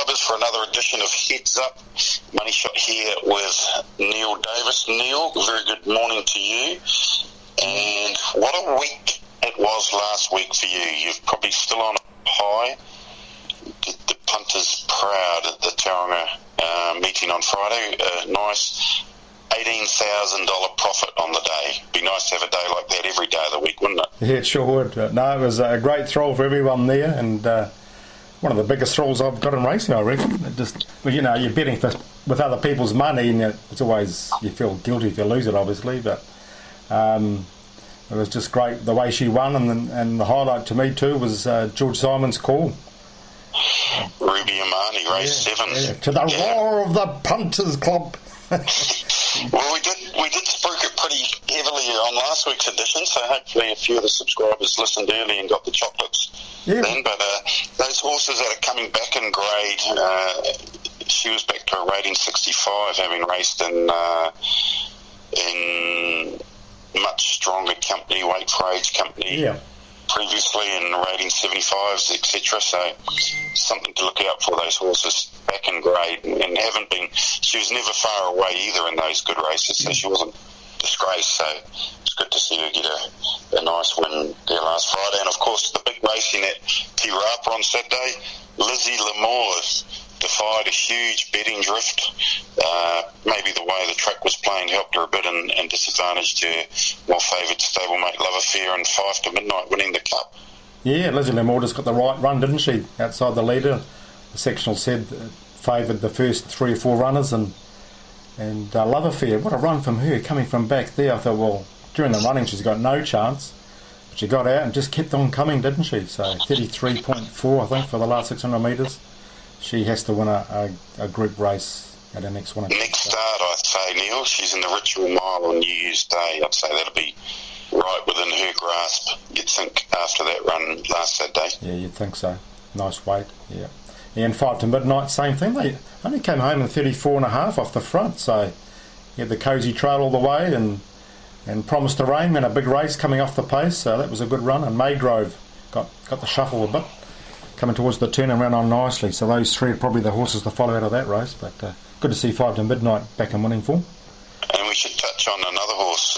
subscribers for another edition of Heads Up. Money Shot here with Neil Davis. Neil, very good morning to you. And what a week it was last week for you. You're probably still on a high. The punters proud at the Tauranga meeting on Friday. A nice $18,000 profit on the day. Be nice to have a day like that every day of the week, wouldn't it? Yeah, it sure would. No, it was a great thrill for everyone there, and one of the biggest thrills I've got in racing, I reckon. You're betting with other people's money, and it's always, you feel guilty if you lose it, obviously, but it was just great the way she won, and the highlight to me too was George Simon's call. Ruby Amani, race 7. Yeah. To the roar of the Punters Club. Well, we did spruik it pretty heavily on last week's edition, so hopefully a few of the subscribers listened early and got the chocolates then. But those horses that are coming back in grade, she was back to a rating 65, having raced in much stronger company, Weight for Age company previously, and rating 75s, etc. So something to look out for, those horses back in grade, and she was never far away either in those good races, so she wasn't disgraced. So it's good to see her get a nice win there last Friday. And of course the big racing at Te Rapa on Saturday, Lizzie Lamour defied a huge betting drift. Maybe the way the track was playing helped her a bit and disadvantaged her more favoured stablemate Love Affair and 5 to Midnight winning the Cup. Yeah, Lizzie Lamour just got the right run, didn't she, outside the leader. The sectional said favoured the first 3 or 4 runners, and Love Affair, what a run from her, coming from back there. I thought, well, during the running she's got no chance, but she got out and just kept on coming, didn't she? So 33.4, I think, for the last 600 metres. She has to win a group race at her next one. Next start, I'd say, Neil. She's in the Ritual Mile on New Year's Day. I'd say that'll be right within her grasp, you'd think, after that run last Saturday. Yeah, you'd think so. Nice weight, yeah. And 5 to Midnight, same thing. They only came home in 34.5 off the front, so you had the Cosy Trail all the way, and Promise to Rain, and a big race coming off the pace, so that was a good run. And Maygrove got the shuffle a bit, coming towards the turn and ran on nicely. So those 3 are probably the horses to follow out of that race, but good to see 5 to Midnight back in winning form. And we should touch on another horse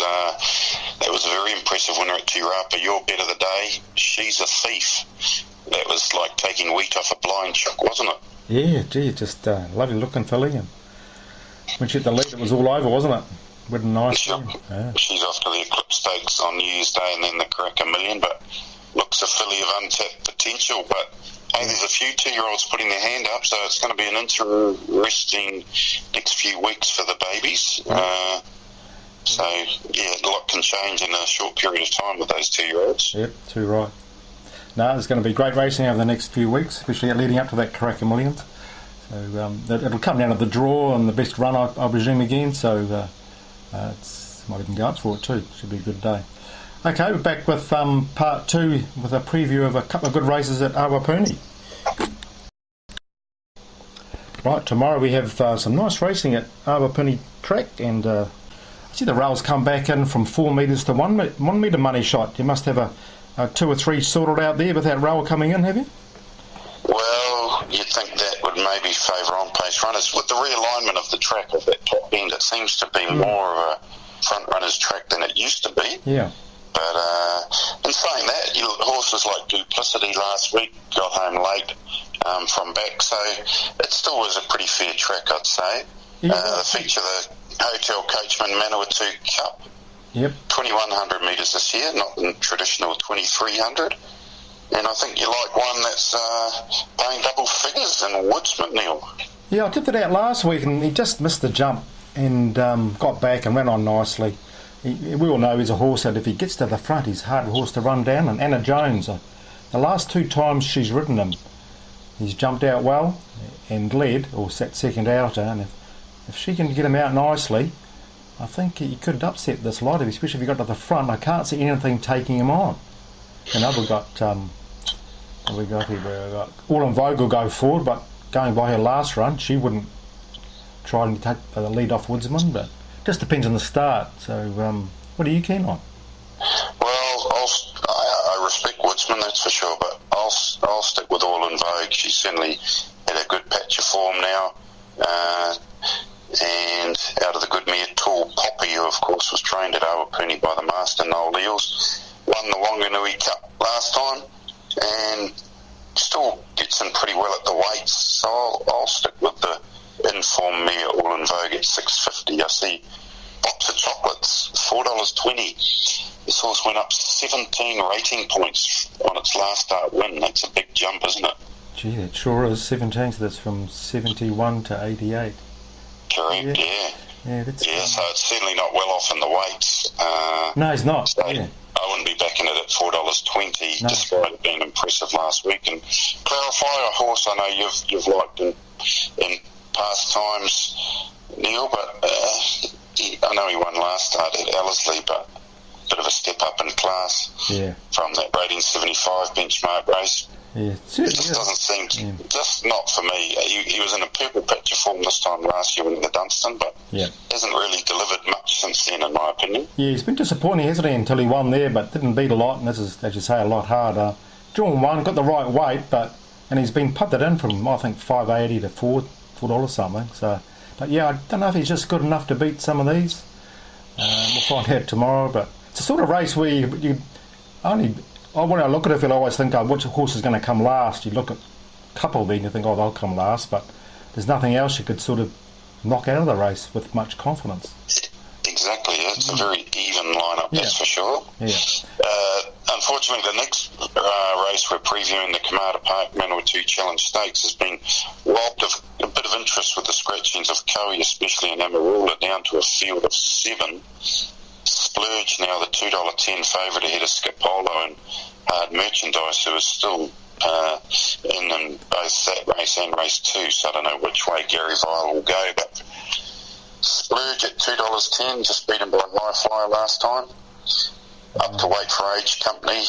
that was a very impressive winner at Te Rapa, Your Bet of the Day, She's a Thief. That was like taking wheat off a blind chuck, wasn't it? Yeah, gee, just lovely looking filly, and when she hit the lead it was all over, wasn't it? With nice. Yeah. She's off to the Eclipse Stakes on New Year's Day and then the Karaka Million, but looks a filly of untapped potential. But hey, there's a few 2-year-olds putting their hand up, so it's going to be an interesting next few weeks for the babies. So yeah, a lot can change in a short period of time with those 2-year-olds. Yep, too right. No, there's going to be great racing over the next few weeks, especially leading up to that Karaka Millions. So it'll come down to the draw and the best run, I presume, again. So might even go up for it too. Should be a good day. Okay, we're back with part 2 with a preview of a couple of good races at Awapuni. Right, tomorrow we have some nice racing at Awapuni track, and I see the rails come back in from 4 metres to 1 metre Money Shot. You must have a 2 or 3 sorted out there with that rail coming in, have you? Well, you'd think that would maybe favour on-pace runners. With the realignment of the track of that top end, it seems to be more of a front-runner's track than it used to be. Yeah. But in saying that, horses like Duplicity last week got home late from back, so it still was a pretty fair track, I'd say. Yeah. The feature, the Hotel Coachman Manawatu Cup. Yep. 2,100 metres this year, not the traditional 2,300. And I think you like one that's paying double figures in Woodsman, Neil. Yeah, I tipped it out last week and he just missed the jump and got back and ran on nicely. We all know he's a horse that if he gets to the front, he's a hard horse to run down. And Anna Jones, the last 2 times she's ridden him, he's jumped out well and led, or sat second outer. And if she can get him out nicely, I think he could upset this lot, especially if he got to the front. I can't see anything taking him on. And we've got, what we got here? We've got All in Vogue will go forward, but going by her last run, she wouldn't try and take the lead off Woodsman, but just depends on the start. So, what are you keen on? Well, I respect Woodsman, that's for sure, but I'll I'll stick with All in Vogue. She certainly had a good patch of form now. And out of the good mare, Tall Poppy, who of course was trained at Awapuni by the master Noel Eels, won the Wanganui Cup last time and still gets in pretty well at the weights. So I'll stick with the informed mare All in Vogue at $6.50. I see Box of Chocolates, $4.20. This horse went up 17 rating points on its last start win. That's a big jump, isn't it? Gee, it sure is. 17, so that's from 71 to 88. Correct, yeah. So it's certainly not well off in the weights. No, he's not. So I wouldn't be backing it at $4.20, despite it being impressive last week. And Clarify, a horse I know you've liked in past times, Neil, but I know he won last start at Ellerslie, but a bit of a step up in class from that rating 75 benchmark race. Yeah, just doesn't seem to, just not for me. He was in a purple patch of form this time last year in the Dunstan, but hasn't really delivered much since then, in my opinion. Yeah, he's been disappointing, hasn't he, until he won there, but didn't beat a lot, and this is, as you say, a lot harder. Drawn one, got the right weight, and he's been putted in from, I think, $5.80 to $4 something. So, but yeah, I don't know if he's just good enough to beat some of these. We'll find out tomorrow, but it's a sort of race where you only... when I look at it, I always think, which horse is going to come last? You look at a couple there and you think, they'll come last, but there's nothing else you could sort of knock out of the race with much confidence. Exactly, it's a very even lineup, that's for sure. Yeah. Unfortunately, the next race we're previewing, the Kamada Park Manawatu Challenge Stakes, has been robbed of a bit of interest with the scratchings of Cowie, especially in Amarula, down to a field of 7. Splurge now the $2.10 favourite ahead of Scapolo and Hard Merchandise, who is still in both that race and race 2, so I don't know which way Gary Vile will go, but Splurge at $2.10, just beaten by Highflyer last time. Up to Wait for Age Company.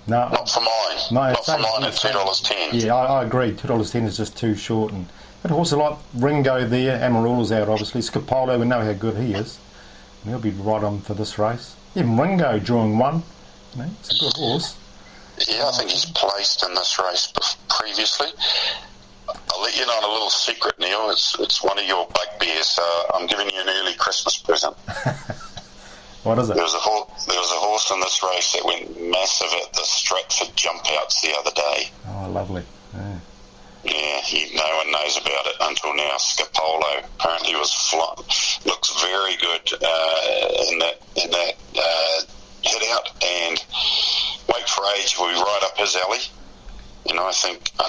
Not for mine. Not for mine at $2.10. Yeah, I agree. $2.10 is just too short. And but also like Ringo there, Amarula's out obviously. Scapolo, we know how good he is. And he'll be right on for this race. Even Ringo drawing one. It's a good horse. Yeah, I think he's placed in this race previously. I'll let you know on a little secret, Neil. It's one of your bugbears, so I'm giving you an early Christmas present. What is it? There was a horse in this race that went massive at the Stratford jump outs the other day. Oh, lovely. Yeah, no one knows about it until now. Scapolo apparently looks very good in that hit out, and Wait for Age will be right up his alley. And I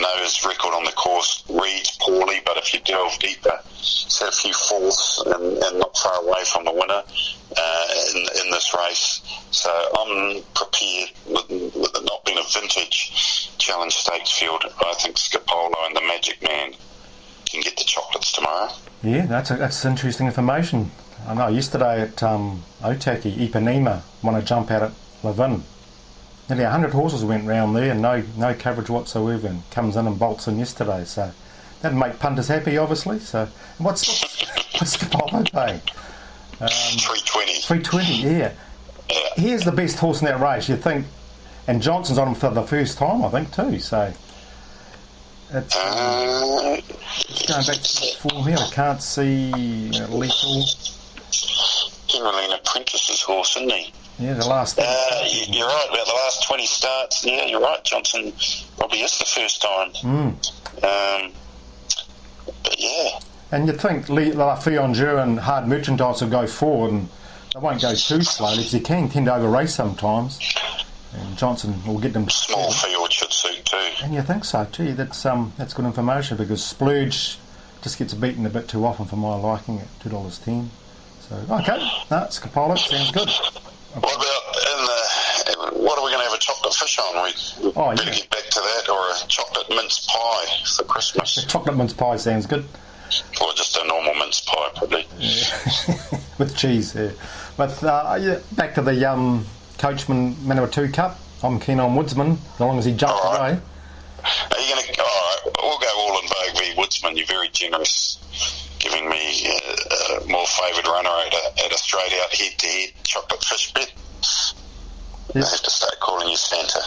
know his record on the course reads poorly, but if you delve deeper, he's had a few fourths and not far away from the winner in this race. So I'm prepared, with it not being a vintage Challenge Stakes field, I think Scapolo and the Magic Man can get the chocolates tomorrow. Yeah, that's interesting information. I know yesterday at Otaki, Ipanema won a jump out at Levin. Nearly 100 horses went round there and no coverage whatsoever, and comes in and bolts in yesterday. So that'd make punters happy, obviously. So what's Scapolo paying? $3.20. $3.20, yeah. Here's the best horse in that race, you think, and Johnson's on him for the first time, I think, too. So it's going back to the form here. I can't see Lethal. Generally an apprentice's horse, isn't he? Yeah, the last... you're right, about the last 20 starts. Yeah, you're right, Johnson probably is the first time. But yeah. And you'd think La Fianjou and Hard Merchandise will go forward and they won't go too slowly because they can tend to over-race sometimes. And Johnson will get them... Small field should suit too. And you think so, too. That's good information because Splurge just gets beaten a bit too often for my liking at $2.10. So, okay. No, Scapolo, sounds good. What about what are we going to have a chocolate fish on? We better get back to that, or a chocolate mince pie for Christmas. Chocolate mince pie sounds good. Or just a normal mince pie, probably. Yeah. With cheese, yeah. But back to the Coachman Manawatu Cup. I'm keen on Woodsman, as long as he jumps away. Are you going to... All right, we'll go All in Vogue v Woodsman. You're very generous, giving me a more favoured runner at a straight out head-to-head chocolate fish bet. They have to start calling you Santa.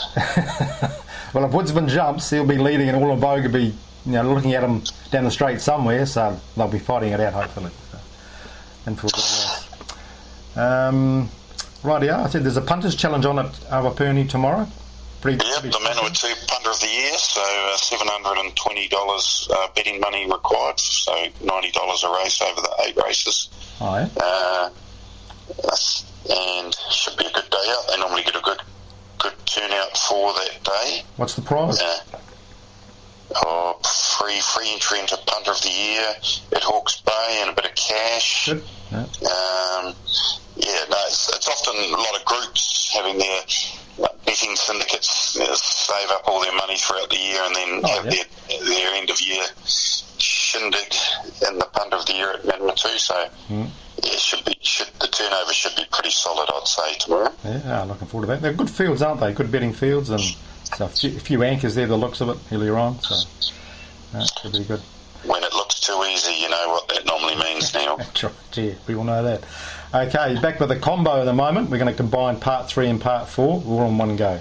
Well, if Woodsman jumps, he'll be leading and Wollongong will be looking at him down the straight somewhere, so they'll be fighting it out, hopefully. And for a good race. Rightio, I said there's a punters challenge on at Awapuni tomorrow. Yep, the Manawatu Punter of the Year, so $720 betting money required, so $90 a race over the 8 races. Oh, yeah. And should be a good day out. They normally get a good turnout for that day. What's the prize? Free entry into Punter of the Year at Hawke's Bay and a bit of cash. Good. Yeah. It's often a lot of groups having their betting syndicates save up all their money throughout the year and then have their end of year shindig in the Punter of the Year at Manawatu. So the turnover should be pretty solid, I'd say, tomorrow. Yeah, looking forward to that. They're good fields, aren't they? Good betting fields, and so a few anchors there, the looks of it earlier on. So should be good. When it looks too easy, you know what that normally means, Neil. That's right, yeah, we all know that. Okay, back with the combo at the moment. We're going to combine part 3 and part 4, all in one go.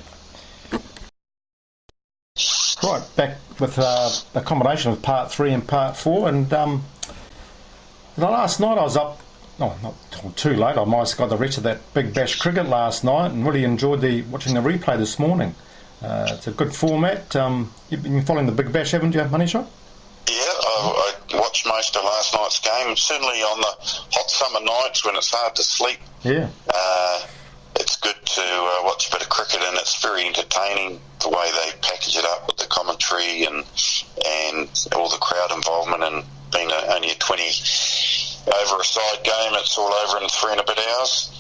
Right, back with a combination of part 3 and part 4, and last night I was up, not too late, I might have got the rest of that Big Bash cricket last night and really enjoyed watching the replay this morning. It's a good format. You've been following the Big Bash, haven't you, Manisha? Yeah, I watched most of last night's game. Certainly on the hot summer nights when it's hard to sleep. Yeah. It's good to watch a bit of cricket, and it's very entertaining the way they package it up with the commentary and all the crowd involvement, and being only a 20 over a side game, it's all over in 3 and a bit hours.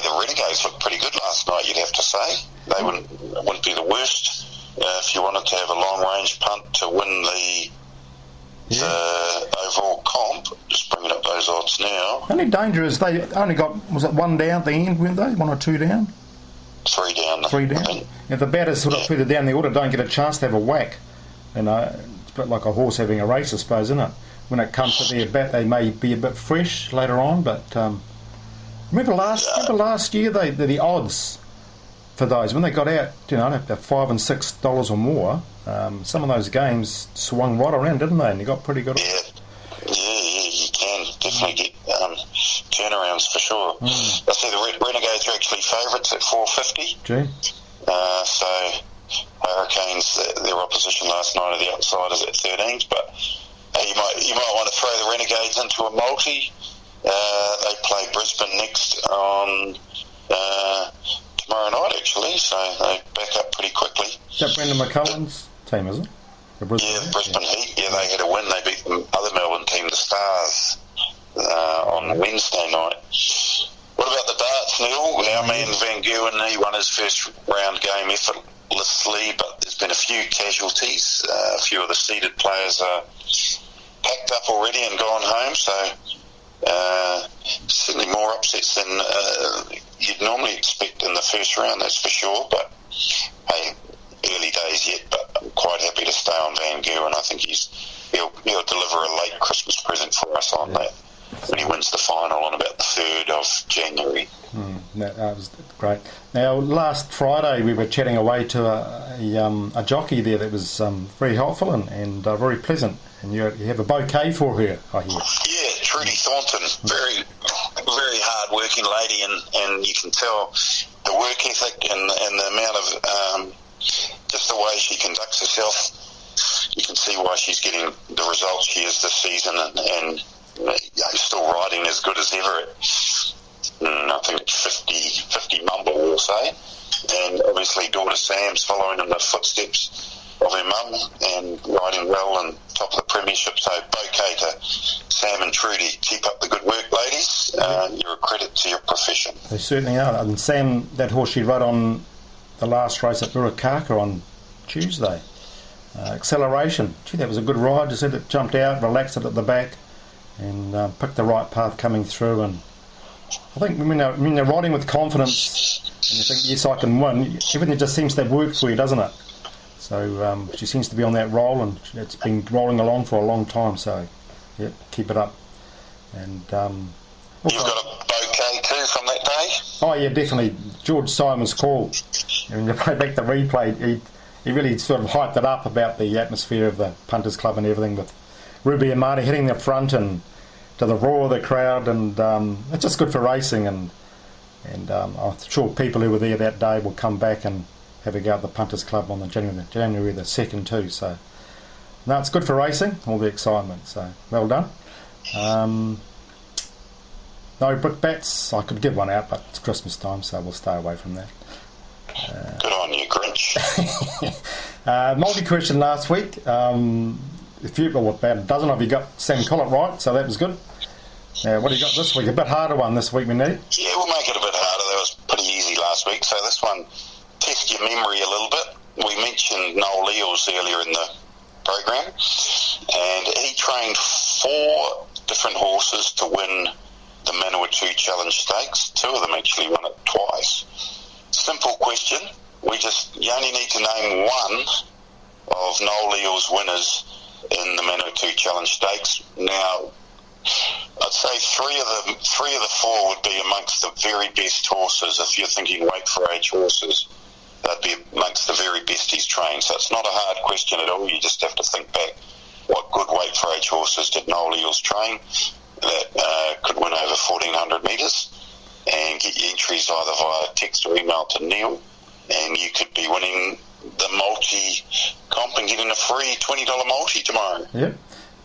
The Renegades looked pretty good last night, you'd have to say. They wouldn't be the worst if you wanted to have a long-range punt to win the overall comp. Just bringing up those odds now. Only danger is they only got, was it 1 down at the end, weren't they? 1 or 2 down? 3 down. 3 down. If the batters sort of further down the order don't get a chance to have a whack, it's a bit like a horse having a race, I suppose, isn't it? When it comes to their bat, they may be a bit fresh later on, but remember last year the odds for those when they got out, at $5 and $6 or more, some of those games swung right around, didn't they? And they got pretty good. Yeah, you can definitely get turnarounds for sure. I see the Renegades are actually favourites at $4.50. Gee. So Hurricanes, their opposition last night are the outsiders at 13s, but you might want to throw the Renegades into a multi. They play Brisbane next on tomorrow night, actually, so they back up pretty quickly. Is that Brendan McCullum's team, is it? Brisbane Heat. Yeah, they had a win. They beat the other Melbourne team, the Stars, on Wednesday night. What about the darts, Neil? Our man Van Gerwen, he won his first round game effortlessly, but there's been a few casualties. A few of the seeded players are packed up already and gone home, so certainly more upsets than you'd normally expect in the first round, that's for sure. But hey, early days yet, but I'm quite happy to stay on Van Gerwen. I think he'll deliver a late Christmas present for us on that when he wins the final on about the 3rd of January. That was great. Now, last Friday we were chatting away to a jockey there that was very helpful and very pleasant. And you have a bouquet for her, I hear. Yeah, Trudy Thornton, very hard-working lady, and you can tell the work ethic and the amount of just the way she conducts herself. You can see why she's getting the results she is this season, and still riding as good as ever. I think it's 50 mumble, we'll say. And obviously daughter Sam's following in the footsteps of her mum and riding well and top of the premiership. So bouquet to Sam and Trudy. Keep up the good work, ladies. You're a credit to your profession. They certainly are. And Sam, that horse she rode on the last race at Ruakaka on Tuesday. Acceleration. Gee, that was a good ride. Just said it jumped out, relaxed it at the back, and picked the right path coming through. And I think when they're riding with confidence and you think, yes, I can win, everything just seems to have worked for you, doesn't it? So she seems to be on that roll, and it's been rolling along for a long time. So, yeah, keep it up. And you've got a bouquet too. from that day? Oh yeah, definitely. George Simon's call. And you play back the replay, he really sort of hyped it up about the atmosphere of the Punters Club and everything, with Ruby and Marty hitting the front and to the roar of the crowd, and it's just good for racing, and I'm sure people who were there that day will come back and have a go at the Punters Club on the January the 2nd too. So no, it's good for racing, all the excitement. So well done. No brickbats. I could give one out, but it's Christmas time, so we'll stay away from that. Good on you, Grinch. Multi-question last week. About a dozen of you got Sam Collett right, so that was good. What do you got this week? A bit harder one this week, we need. Yeah, we'll make it a bit harder. That was pretty easy last week, so this one, test your memory a little bit. We mentioned Noel Eels earlier in the program, and he trained 4 different horses to win the Manawatu Challenge Stakes. 2 of them actually won it twice. Simple question. You only need to name one of Noel Eels' winners in the Manawatu Challenge Stakes. Now, I'd say three of the 4 would be amongst the very best horses. If you're thinking weight for age horses, they'd be amongst the very best he's trained. So it's not a hard question at all. You just have to think back, what good weight for age horses did Noel Eels train that could win over 1,400 metres, and get your entries either via text or email to Neil, and you could be winning the multi-comp and getting a free $20 multi tomorrow. Yep.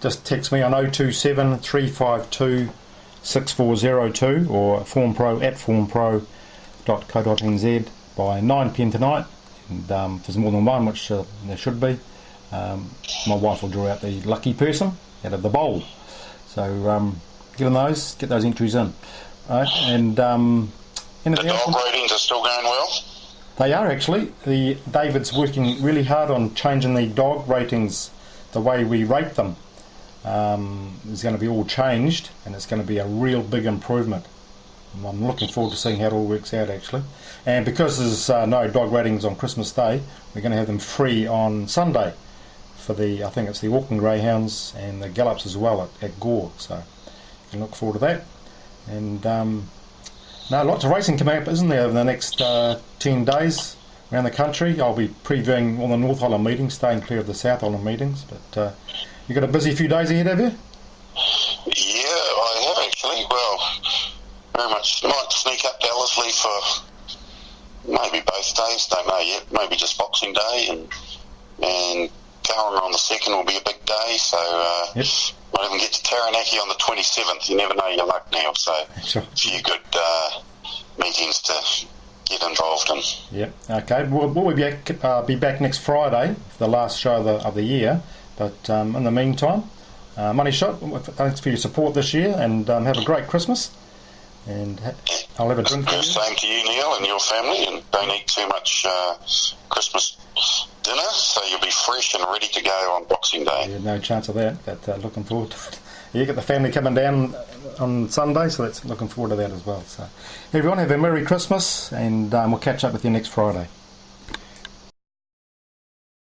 Just text me on 027 352 6402 or formpro@formpro.co.nz by 9pm tonight. And if there's more than one, which there should be, my wife will draw out the lucky person out of the bowl. So get those entries in. Right, and the dog ratings are still going well? They are actually. David's working really hard on changing the dog ratings, the way we rate them. Is going to be all changed, and it's going to be a real big improvement. And I'm looking forward to seeing how it all works out actually. And because there's no dog ratings on Christmas Day, we're going to have them free on Sunday for I think it's the Auckland Greyhounds and the Gallops as well at Gore. So you can look forward to that. And lots of racing coming up, isn't there, over the next 10 days around the country. I'll be previewing all the North Island meetings, staying clear of the South Island meetings. But you got a busy few days ahead, have you? Yeah, I have actually. Well, very much. Might sneak up to Ellerslie for maybe both days, don't know yet. Maybe just Boxing Day, and Tauranga on the 2nd will be a big day, so yep. Might even get to Taranaki on the 27th. You never know your luck now, so sure. A few good meetings to get involved in. Yep. Okay. We'll be back next Friday for the last show of the year, but in the meantime, Money Shot, thanks for your support this year, and have a great Christmas. And I'll have a drink. Same to you, Neil, and your family, and don't eat too much Christmas dinner, so you'll be fresh and ready to go on Boxing Day. Yeah, no chance of that, but looking forward to it. You get the family coming down on Sunday, so that's looking forward to that as well. So everyone, have a Merry Christmas, and we'll catch up with you next Friday.